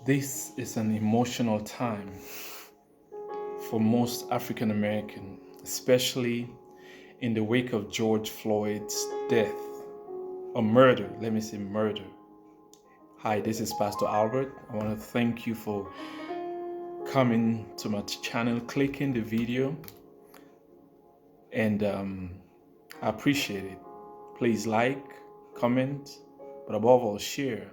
This is an emotional time for most African Americans, especially in the wake of George Floyd's death, or murder. Let me say murder. Hi, this is Pastor Albert. I want to thank you for coming to my channel, clicking the video, and I appreciate it. Please like, comment, but above all, share,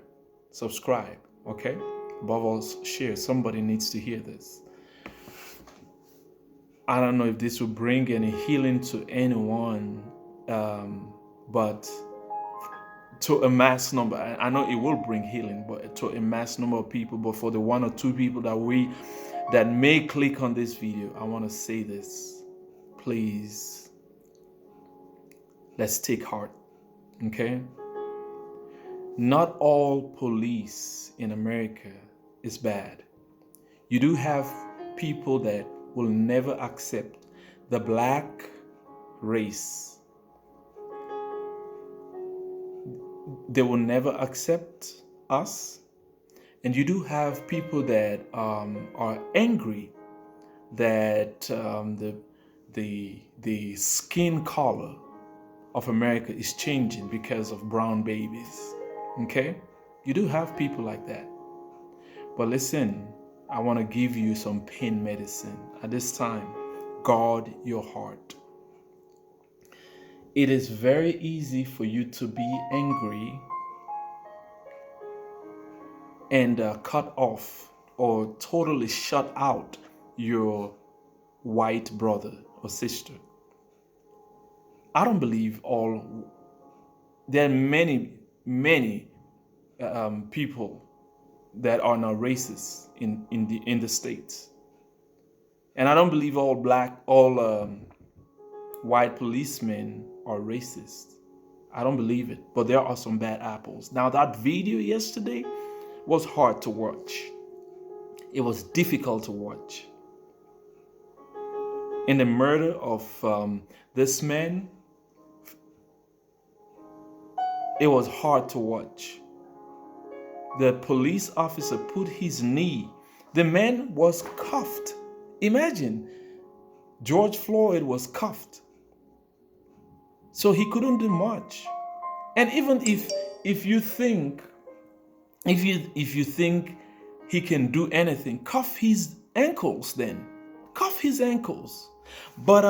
subscribe, okay? Above all, share. Somebody needs to hear this. I don't know if this will bring any healing to anyone, but to a mass number, I know it will bring healing, but to a mass number of people, but for the one or two people that may click on this video, I want to say this. Please, let's take heart, okay? Not all police in America is bad. You do have people that will never accept the black race. They will never accept us. And you do have people that are angry that the skin color of America is changing because of brown babies. Okay? You do have people like that. But listen, I want to give you some pain medicine. At this time, guard your heart. It is very easy for you to be angry and cut off or totally shut out your white brother or sister. I don't believe there are many people that are not racist in the States. And I don't believe all white policemen are racist. I don't believe it, but there are some bad apples. Now that video yesterday was hard to watch. It was difficult to watch. In the murder of this man, it was hard to watch. The police officer put his knee. The man was cuffed. Imagine, George Floyd was cuffed. So he couldn't do much. And even if you think he can do anything, cuff his ankles then. Cuff his ankles. But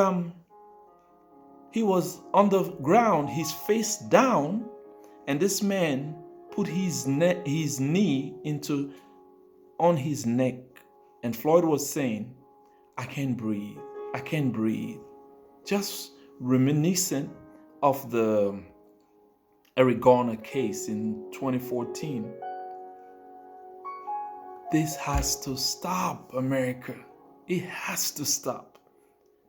he was on the ground, his face down, and this man put his knee on his neck. And Floyd was saying, I can't breathe. I can't breathe. Just reminiscent of the Eric Garner case in 2014. This has to stop, America. It has to stop.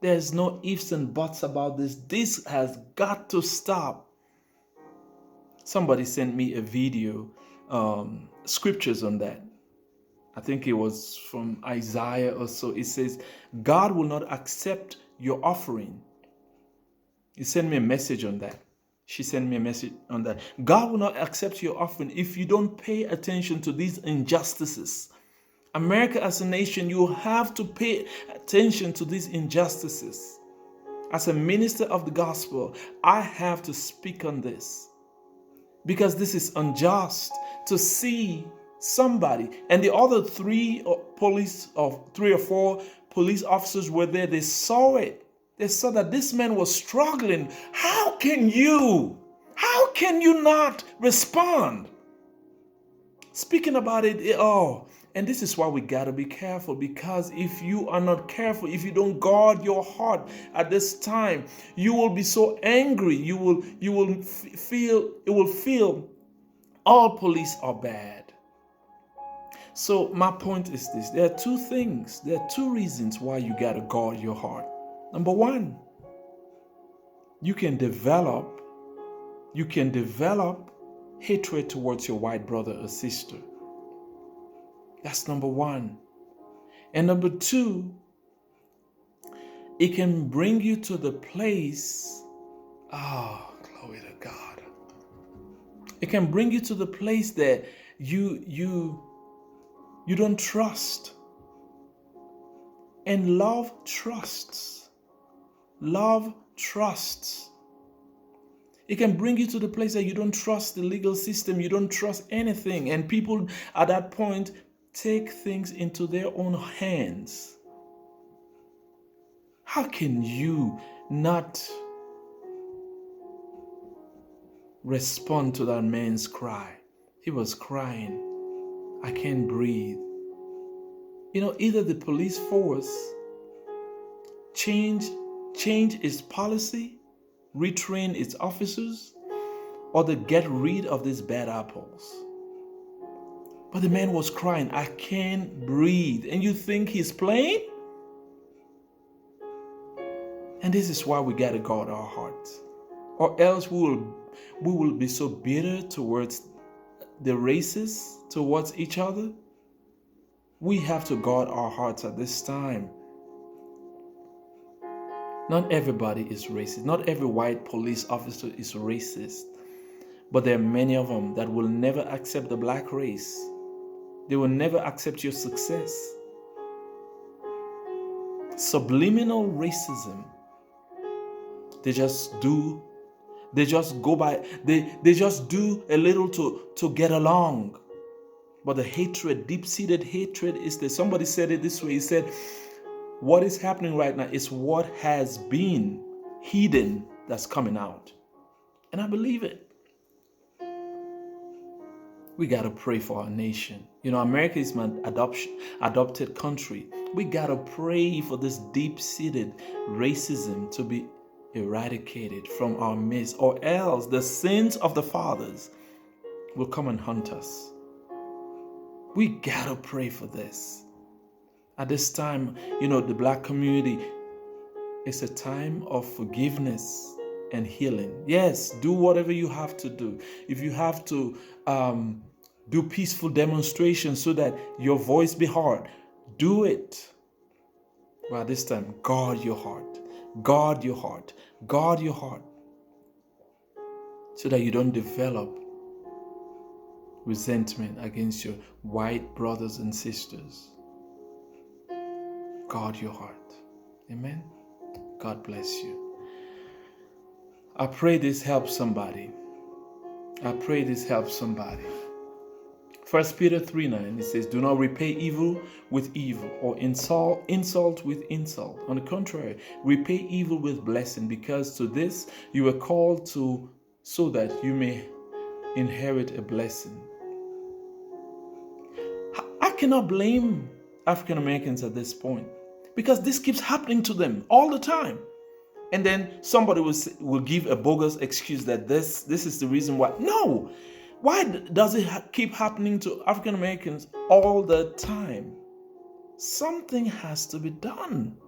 There's no ifs and buts about this. This has got to stop. Somebody sent me a video, scriptures on that. I think it was from Isaiah or so. It says, God will not accept your offering. He sent me a message on that. She sent me a message on that. God will not accept your offering if you don't pay attention to these injustices. America as a nation, you have to pay attention to these injustices. As a minister of the gospel, I have to speak on this. Because this is unjust to see somebody, and the other three or four police officers were there. They saw it. They saw that this man was struggling. How can you not respond? Speaking about it, and this is why we gotta be careful, because if you are not careful, if you don't guard your heart at this time, you will be so angry. You will feel all police are bad. So my point is this: there are two reasons why you gotta guard your heart. Number one, you can develop hatred towards your white brother or sister. That's number one. And number two, it can bring you to the place, glory to God. It can bring you to the place that you You don't trust. And love trusts. Love trusts. It can bring you to the place that you don't trust the legal system. You don't trust anything. And people at that point take things into their own hands. How can you not respond to that man's cry? He was crying, I can't breathe. Either the police force change its policy, retrain its officers, or they get rid of these bad apples. But the man was crying, I can't breathe. And you think he's playing? And this is why we got to guard our hearts. Or else we will be so bitter towards the races, towards each other. We have to guard our hearts at this time. Not everybody is racist. Not every white police officer is racist. But there are many of them that will never accept the black race. They will never accept your success. Subliminal racism. They just go by, they just do a little to get along. But the hatred, deep-seated hatred is there. Somebody said it this way. He said, what is happening right now is what has been hidden that's coming out. And I believe it. We got to pray for our nation. America is my adopted country. We got to pray for this deep-seated racism to be eradicated from our midst, or else the sins of the fathers will come and hunt us. We gotta pray for this. At this time, the black community, it's a time of forgiveness and healing. Yes, do whatever you have to do. If you have to do peaceful demonstrations so that your voice be heard, do it. But at this time, guard your heart. Guard your heart. Guard your heart. So that you don't develop resentment against your white brothers and sisters. Guard your heart. Amen. God bless you. I pray this helps somebody. I pray this helps somebody. 1 Peter 3:9, it says, do not repay evil with evil or insult with insult. On the contrary, repay evil with blessing, because to this you were called to, so that you may inherit a blessing. I cannot blame African Americans at this point, because this keeps happening to them all the time. And then somebody will give a bogus excuse that this is the reason why. No. Why does it keep happening to African Americans all the time? Something has to be done.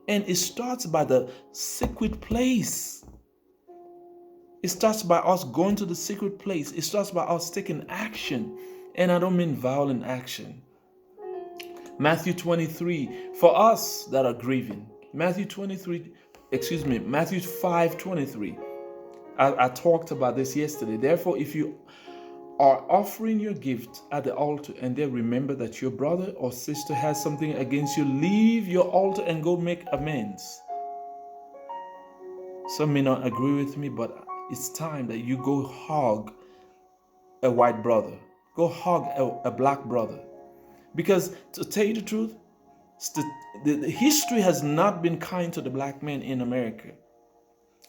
And it starts by the secret place. It starts by us going to the secret place. It starts by us taking action. And I don't mean violent action. Matthew 23, for us that are grieving. Matthew 5:23. I talked about this yesterday. Therefore, if you are offering your gift at the altar and then remember that your brother or sister has something against you, leave your altar and go make amends. Some may not agree with me, but it's time that you go hug a white brother. Go hug a black brother. Because to tell you the truth, the history has not been kind to the black man in America.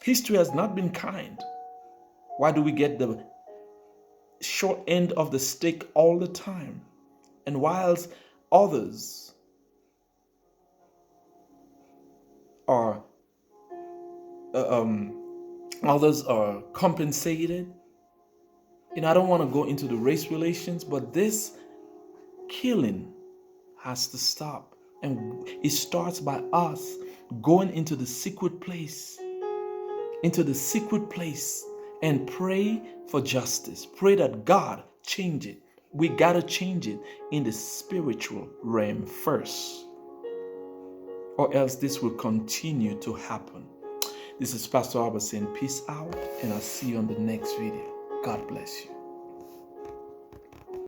History has not been kind. Why do we get the short end of the stick all the time? And whilst others are compensated, I don't want to go into the race relations, but this killing has to stop. And it starts by us going into the secret place, and pray for justice. Pray that God change it. We got to change it in the spiritual realm first, or else this will continue to happen. This is Pastor Albert saying peace out, and I'll see you on the next video. God bless you.